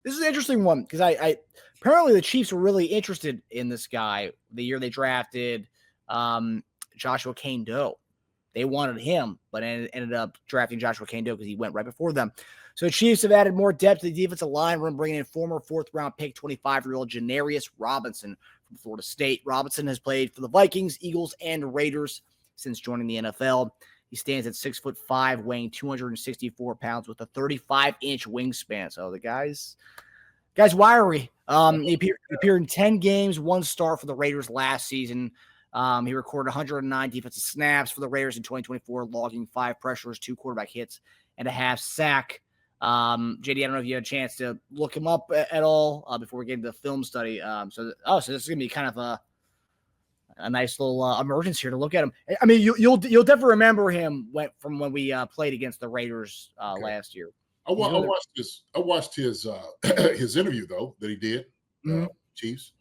This is an interesting one because I apparently the Chiefs were really interested in this guy the year they drafted Joshua Kane-Doe. They wanted him, but ended up drafting Joshua Kane-Doe because he went right before them. So the Chiefs have added more depth to the defensive line. We're bringing in former fourth-round pick, 25-year-old Janarius Robinson from Florida State. Robinson has played for the Vikings, Eagles, and Raiders since joining the NFL. He stands at 6'5", weighing 264 pounds with a 35-inch wingspan. So the guy's wiry. He appeared in 10 games, 1 start for the Raiders last season. He recorded 109 defensive snaps for the Raiders in 2024, logging 5 pressures, 2 quarterback hits, and a half sack. JD, I don't know if you had a chance to look him up at all before we get into the film study. So this is going to be kind of a nice little emergence here to look at him. I mean, you'll definitely remember him from when we played against the Raiders last year. I watched his his interview though that he did. Chiefs.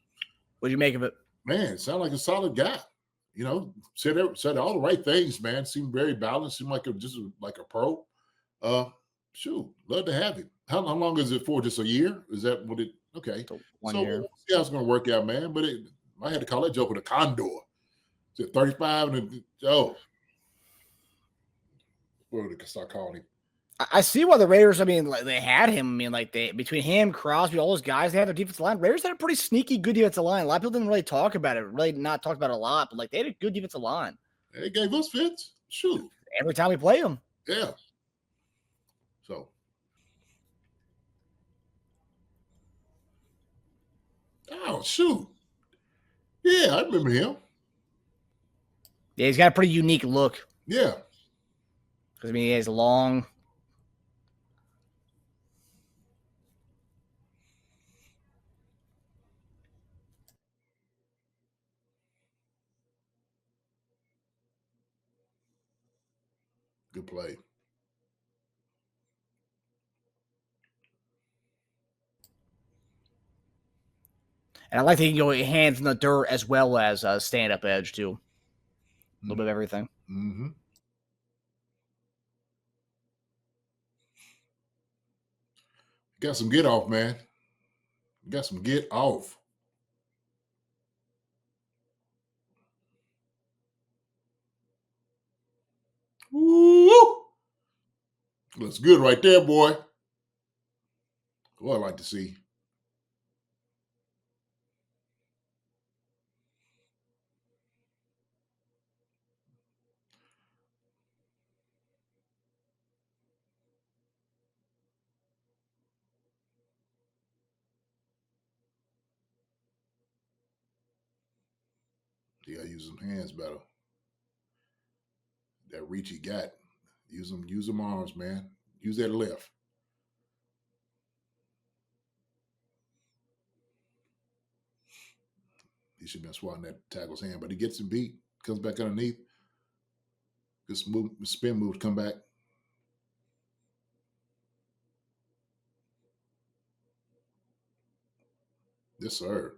What do you make of it? Man, it sounded like a solid guy. You know, said all the right things. Man, seemed very balanced. Seemed like a pro. Shoot, love to have him. How long is it for? Just a year? Is that what it? Okay, so 1 year. We'll see how it's going to work out, man. But I had to call that joke with a condor. Is it 35 and what would I start calling him? I see why the Raiders, I mean, like, they had him. I mean, like, between him, Crosby, all those guys, they had their defensive line. Raiders had a pretty sneaky good defensive line. A lot of people didn't really talk about it, really not talked about it a lot, but, like, they had a good defensive line. They gave us fits. Shoot. Every time we play them. Yeah. So. Oh, shoot. Yeah, I remember him. Yeah, he's got a pretty unique look. Yeah. Because, I mean, he has long... Good play. And I like that he can go hands in the dirt as well as stand-up edge, too. A little bit of everything. Mm-hmm. Got some get off, man. Got some get off. Woo! Looks good right there, boy. What I like to see. You gotta use them hands better. That reach he got. Use them arms, man. Use that left. He should have been swatting that tackle's hand, but he gets him beat, comes back underneath. This spin move to come back. Yes, sir.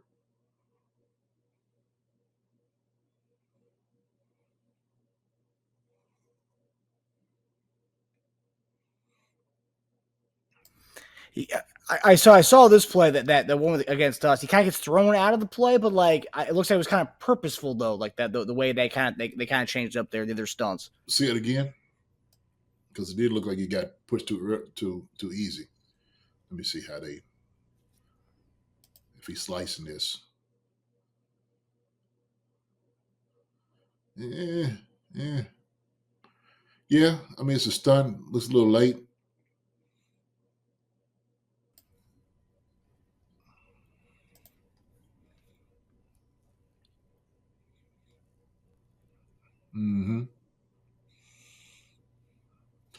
I saw this play that the one against us. He kind of gets thrown out of the play, but like it looks like it was kind of purposeful though. Like that the way they kind of changed up their stunts. See it again, because it did look like he got pushed too easy. Let me see if he's slicing this. Yeah. I mean, it's a stunt. Looks a little late. Mm-hmm.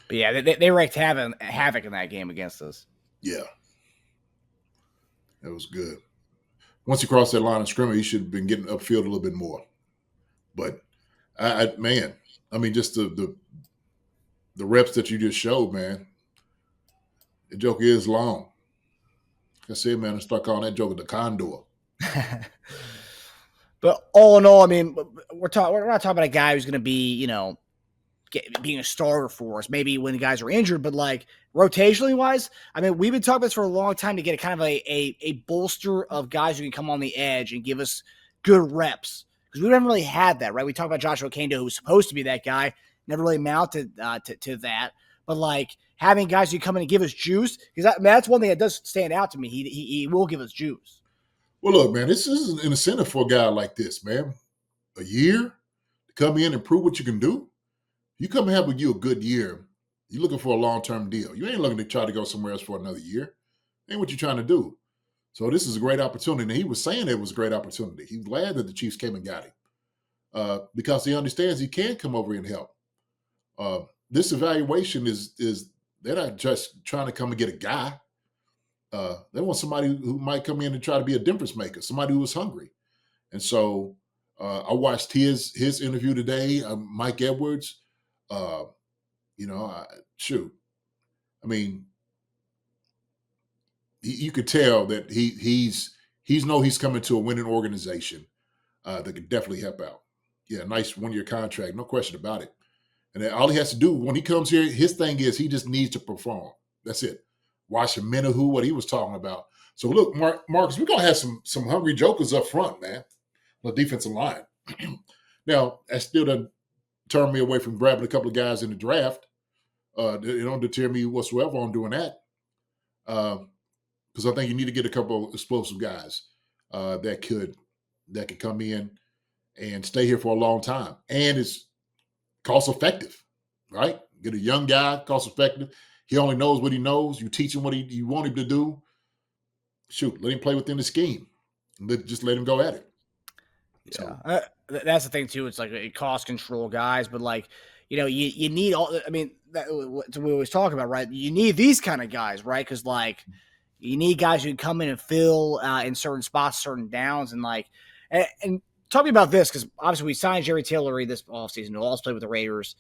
But yeah, they wreaked havoc in that game against us. Yeah, that was good. Once he crossed that line of scrimmage, he should have been getting upfield a little bit more. But just the reps that you just showed, man. The joke is long. Like I said, man, I start calling that joke the condor. But all in all, I mean, we're not talking about a guy who's going to be, being a starter for us, maybe when the guys are injured, but like rotationally wise, I mean, we've been talking about this for a long time to get a kind of a bolster of guys who can come on the edge and give us good reps, because we haven't really had that, right? We talked about Joshua Kando, who was supposed to be that guy, never really mounted to that, but like having guys who come in and give us juice, because that's one thing that does stand out to me. He will give us juice. Well, look, man, this is an incentive for a guy like this, man. A year to come in and prove what you can do. You come and have with you a good year. You're looking for a long-term deal. You ain't looking to try to go somewhere else for another year. Ain't what you're trying to do. So this is a great opportunity. And he was saying it was a great opportunity. He's glad that the Chiefs came and got him because he understands he can come over and help. This evaluation is they're not just trying to come and get a guy. They want somebody who might come in and try to be a difference maker, somebody who is hungry. And so I watched his interview today, Mike Edwards. Shoot. I mean, you could tell that he's coming to a winning organization that could definitely help out. Yeah, nice 1-year contract, no question about it. And all he has to do when he comes here, his thing is he just needs to perform. That's it. Watch Menahu, what he was talking about. So look, Marcus, we're gonna have some hungry jokers up front, man. The defensive line. Now, that still doesn't turn me away from grabbing a couple of guys in the draft. It don't deter me whatsoever on doing that. Because I think you need to get a couple of explosive guys that could come in and stay here for a long time. And it's cost effective, right? Get a young guy, cost effective. He only knows what he knows. You teach him what you want him to do. Shoot, let him play within the scheme. Just let him go at it. So. Yeah, that's the thing too. It's like a cost control guys, but like, you need all. I mean, that's what we always talk about, right? You need these kind of guys, right? Because like, you need guys who can come in and fill in certain spots, certain downs, and like, and talk me about this, because obviously we signed Jerry Tillery this offseason, who also played with the Raiders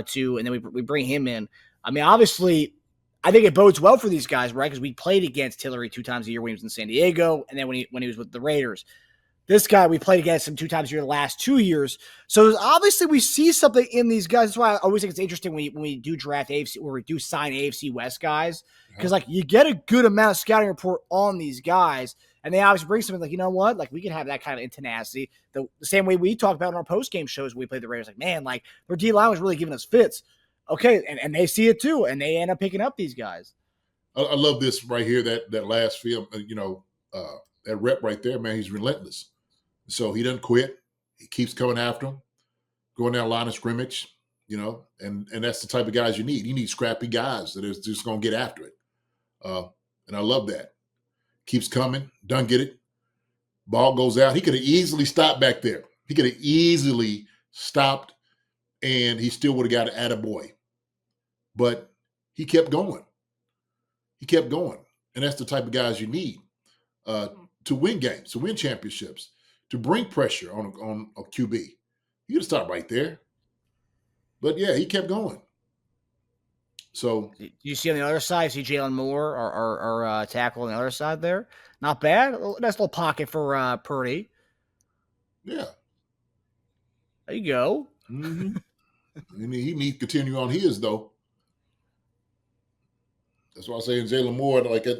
too, and then we bring him in. I mean, obviously, I think it bodes well for these guys, right? Because we played against Tillery 2 times a year when he was in San Diego, and then when he was with the Raiders. This guy, we played against him 2 times a year the last 2 years. So obviously we see something in these guys. That's why I always think it's interesting when we do draft AFC, or we do sign AFC West guys, because like you get a good amount of scouting report on these guys, and they obviously bring something like, you know what, like we can have that kind of tenacity. The same way we talk about in our post-game shows when we played the Raiders, like, man, like their D-line was really giving us fits. Okay, and they see it too, and they end up picking up these guys. I love this right here, that last film, that rep right there, man, he's relentless. So he doesn't quit. He keeps coming after him, going down line of scrimmage, and that's the type of guys you need. You need scrappy guys that are just going to get after it. And I love that. Keeps coming, doesn't get it. Ball goes out. He could have easily stopped back there. He could have easily stopped, and he still would have got an attaboy. But he kept going. He kept going. And that's the type of guys you need to win games, to win championships, to bring pressure on a QB. You got to stop right there. But, yeah, he kept going. So you see on the other side, see Jalen Moore or tackle on the other side there. Not bad. Nice little pocket for Purdy. Yeah. There you go. Mm-hmm. And he needs to continue on his, though. That's why I say in Jalen Moore, like I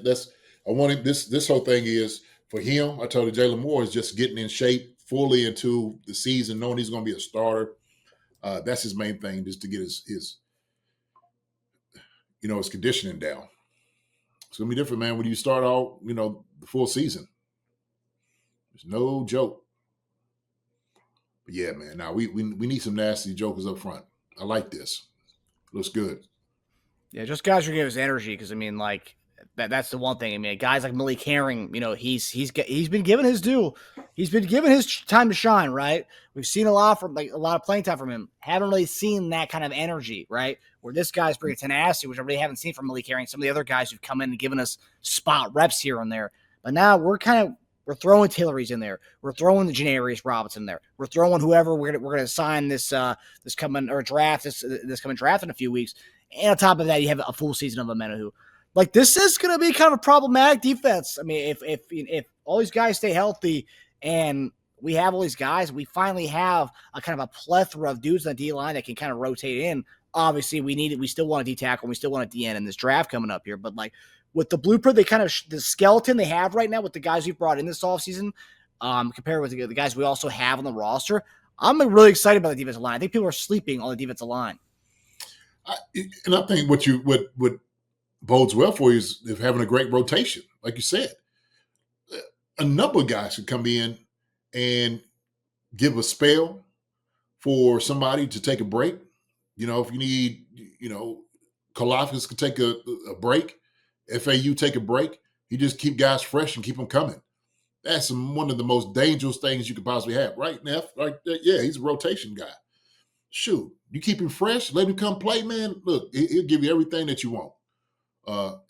wanted this whole thing is for him. I told you Jalen Moore is just getting in shape fully into the season, knowing he's going to be a starter. That's his main thing, just to get his his conditioning down. It's going to be different, man, when you start out, the full season. It's no joke. But yeah, man, now we need some nasty jokers up front. I like this. Looks good. Yeah, just guys who give us energy, because I mean, like that's the one thing. I mean, guys like Malik Herring, he's been given his due. He's been given his time to shine, right? We've seen a lot of playing time from him. Haven't really seen that kind of energy, right? Where this guy's bringing tenacity, which I really haven't seen from Malik Herring. Some of the other guys who've come in and given us spot reps here and there, but now we're throwing Tillery's in there. We're throwing the Janarius Robinson in there. We're throwing whoever we're gonna sign this coming draft in a few weeks. And on top of that, you have a full season of Menahu. Like, this is going to be kind of a problematic defense. I mean, if all these guys stay healthy and we have all these guys. We finally have a kind of a plethora of dudes on the D line that can kind of rotate in. Obviously, we still want a D tackle. We still want a DN in this draft coming up here. But like with the blueprint, they kind of the skeleton they have right now with the guys we've brought in this offseason, compared with the guys we also have on the roster, I'm really excited about the defensive line. I think people are sleeping on the defensive line. And I think what bodes well for you is if having a great rotation, like you said. A number of guys could come in and give a spell for somebody to take a break. You know, if you need, Kalafis could take a break. FAU take a break. You just keep guys fresh and keep them coming. That's one of the most dangerous things you could possibly have. Right, Neff? Like, yeah, he's a rotation guy. Shoot, you keep him fresh, let him come play, man. Look, he'll give you everything that you want.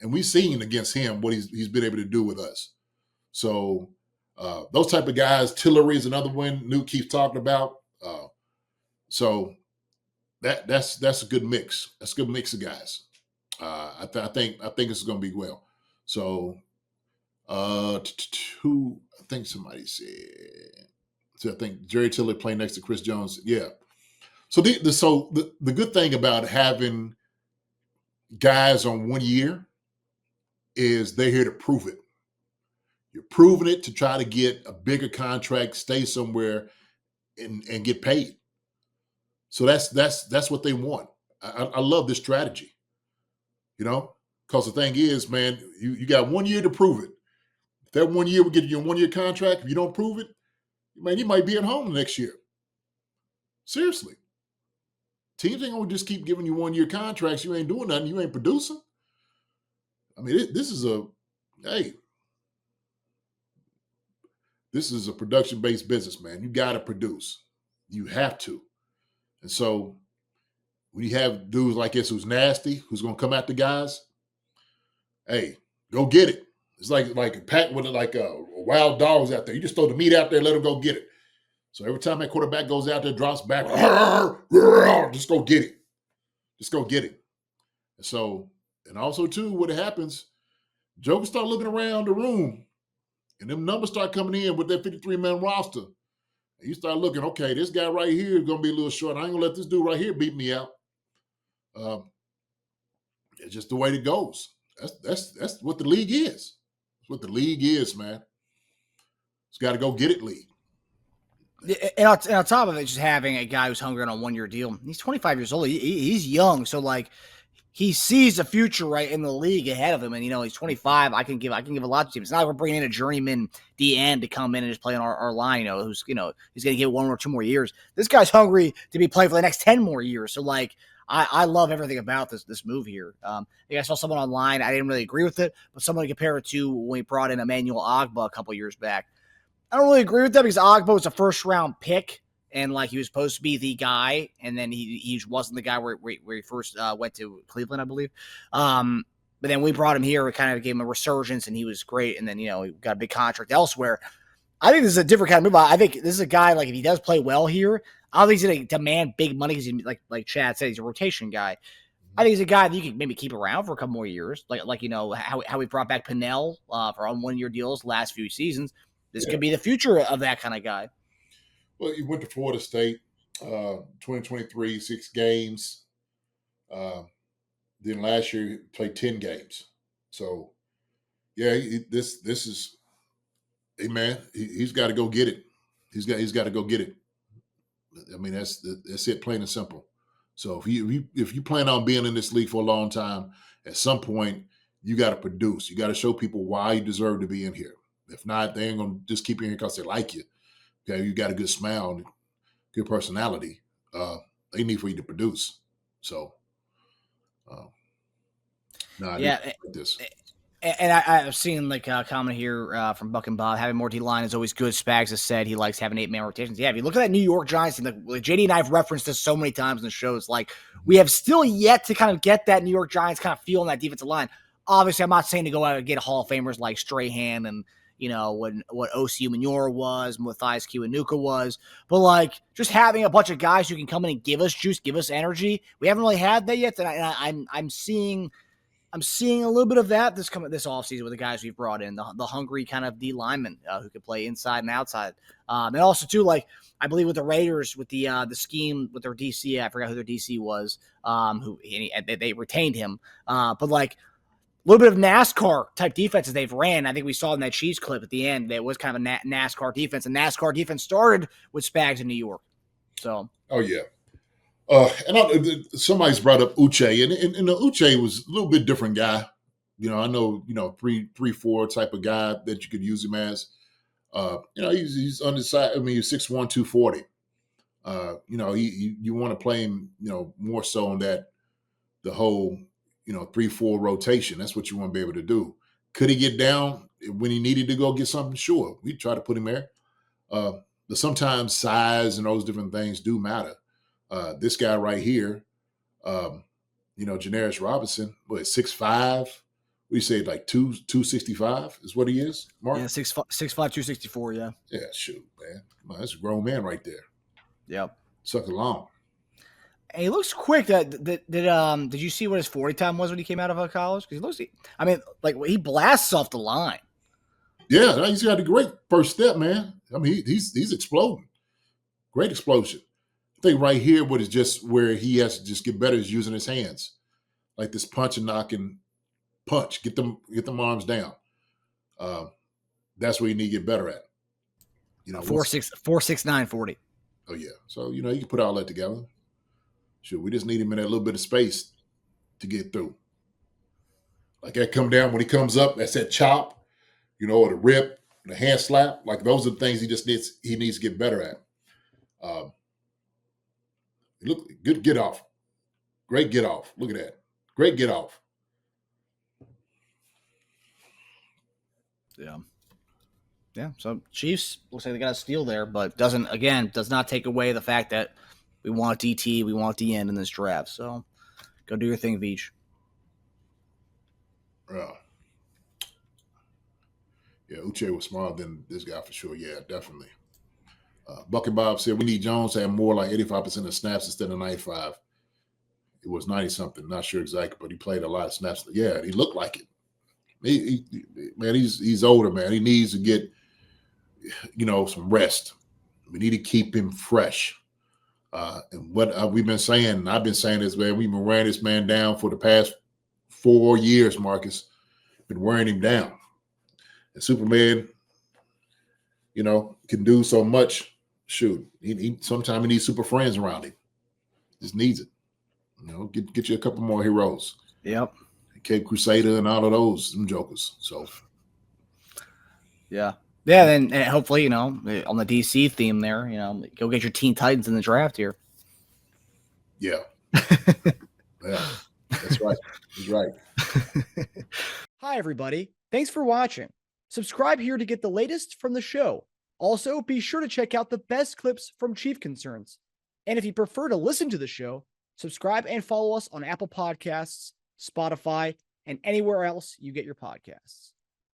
And we've seen against him what he's been able to do with us. So those type of guys, Tillery is another one Newt keeps talking about. So that's a good mix. That's a good mix of guys. I think it's going to be well. So who I think somebody said. So I think Jerry Tillery playing next to Chris Jones. Yeah. So the good thing about having guys on 1 year is they're here to prove it. You're proving it to try to get a bigger contract, stay somewhere, and get paid. So that's what they want. I love this strategy, because the thing is, man, you got 1 year to prove it. If that 1 year will get you a 1 year contract, if you don't prove it, man, you might be at home next year. Seriously. Teams ain't going to just keep giving you 1 year contracts. You ain't doing nothing. You ain't producing. I mean, this is a production-based business, man. You got to produce. You have to. And so when you have dudes like this who's nasty, who's going to come at the guys, hey, go get it. It's like a pack with wild dogs out there. You just throw the meat out there, let them go get it. So every time that quarterback goes out there, drops back, just go get it. Just go get it. And so, and also, too, what happens, jokers start looking around the room, and them numbers start coming in with that 53-man roster. And you start looking, okay, this guy right here is going to be a little short. I ain't going to let this dude right here beat me out. It's just the way it goes. That's what the league is. That's what the league is, man. It's got to go get it league. And on top of it, just having a guy who's hungry on a 1 year deal. He's 25 years old. He's young. So, like, he sees the future right in the league ahead of him. And, he's 25. I can give a lot to teams. It's not like we're bringing in a journeyman DN to come in and just play on our line, who's, he's going to get 1 or 2 more years. This guy's hungry to be playing for the next 10 more years. So, like, I love everything about this move here. I saw someone online. I didn't really agree with it, but someone compared it to when we brought in Emmanuel Ogbah a couple years back. I don't really agree with that because Ogbah was a first-round pick, and like he was supposed to be the guy, and then he wasn't the guy where he first went to Cleveland, I believe. But then we brought him here. We kind of gave him a resurgence, and he was great. And then he got a big contract elsewhere. I think this is a different kind of move. I think this is a guy, like, if he does play well here, I don't think he's going to demand big money because, like Chad said, he's a rotation guy. I think he's a guy that you can maybe keep around for a couple more years, like how we brought back Pinnell for on 1 year deals last few seasons. This could be the future of that kind of guy. Well, he went to Florida State, 2023, 6 games. Then last year he played 10 games. So, yeah, this is, hey man, he's got to go get it. He's got to go get it. I mean, that's it, plain and simple. So if you plan on being in this league for a long time, at some point you got to produce. You got to show people why you deserve to be in here. If not, they ain't gonna just keep you in here because they like you. Okay, you got a good smile, good personality. They need for you to produce. So, yeah. This. And I've seen like a comment here from Buck and Bob. Having more D-line is always good. Spags has said he likes having 8-man rotations. Yeah, if you look at that New York Giants, and like JD and I have referenced this so many times in the shows, like we have still yet to kind of get that New York Giants kind of feel in that defensive line. Obviously, I'm not saying to go out and get Hall of Famers like Strahan and what OCU Manura was, Matthias Kiwanuka was, but like just having a bunch of guys who can come in and give us juice, give us energy. We haven't really had that yet, and I'm seeing I'm seeing a little bit of that this offseason with the guys we've brought in, the hungry kind of D linemen who can play inside and outside. And also too, like I believe with the Raiders with the scheme with their DC, I forgot who their DC was, they retained him. But like a little bit of NASCAR type defenses they've ran. I think we saw in that Chiefs clip at the end that was kind of a NASCAR defense, and NASCAR defense started with Spags in New York. So, oh yeah. Somebody's brought up Uche, and the Uche was a little bit different guy. I know, 3-4 type of guy that you could use him as. He's on the side. I mean, he's 6'1", 240. You want to play him, more so on that, the whole, 3-4 rotation. That's what you want to be able to do. Could he get down when he needed to go get something? Sure. We try to put him there. But sometimes size and those different things do matter. This guy right here, Janarius Robinson, 6'5", what do you say, like 265 is what he is, Mark? Yeah, 6'5", 264, yeah. Yeah, shoot, man. Come on, that's a grown man right there. Yep. Suck along. And he looks quick. Did you see what his 40 time was when he came out of college? Because he blasts off the line. Yeah, he's got a great first step, man. I mean, he's exploding. Great explosion. I think right here, what is just where he has to just get better is using his hands, like this punch and knocking punch. Get them arms down. That's where you need to get better at. 4'6", 40. Oh yeah, so you can put all that together. Sure, we just need him in that little bit of space to get through. Like that come down when he comes up. That's that chop, or the rip, the hand slap. Like those are the things he needs to get better at. Look, good get off. Great get off. Look at that. Great get off. Yeah. Yeah. So Chiefs looks like they got a steal there, but does not take away the fact that we want DT, we want the end in this draft. So go do your thing, Veach. Yeah, Uche was smarter than this guy for sure. Yeah, definitely. Bucket Bob said we need Jones to have more like 85% of snaps instead of 95. It was 90-something. Not sure exactly, but he played a lot of snaps. Yeah, he looked like it. He's older, man. He needs to get, some rest. We need to keep him fresh. And what we've been saying, and I've been saying this, man, we've been wearing this man down for the past 4 years, Marcus. Been wearing him down. And Superman, can do so much. Shoot, he sometimes he needs super friends around him. Just needs it. Get you a couple more heroes. Yep. Cape Crusader and all of those some jokers. So, yeah. And hopefully, on the DC theme there, go get your Teen Titans in the draft here. Yeah. Yeah, that's right. He's right. Hi, everybody. Thanks for watching. Subscribe here to get the latest from the show. Also, be sure to check out the best clips from Chief Concerns. And if you prefer to listen to the show, subscribe and follow us on Apple Podcasts, Spotify, and anywhere else you get your podcasts.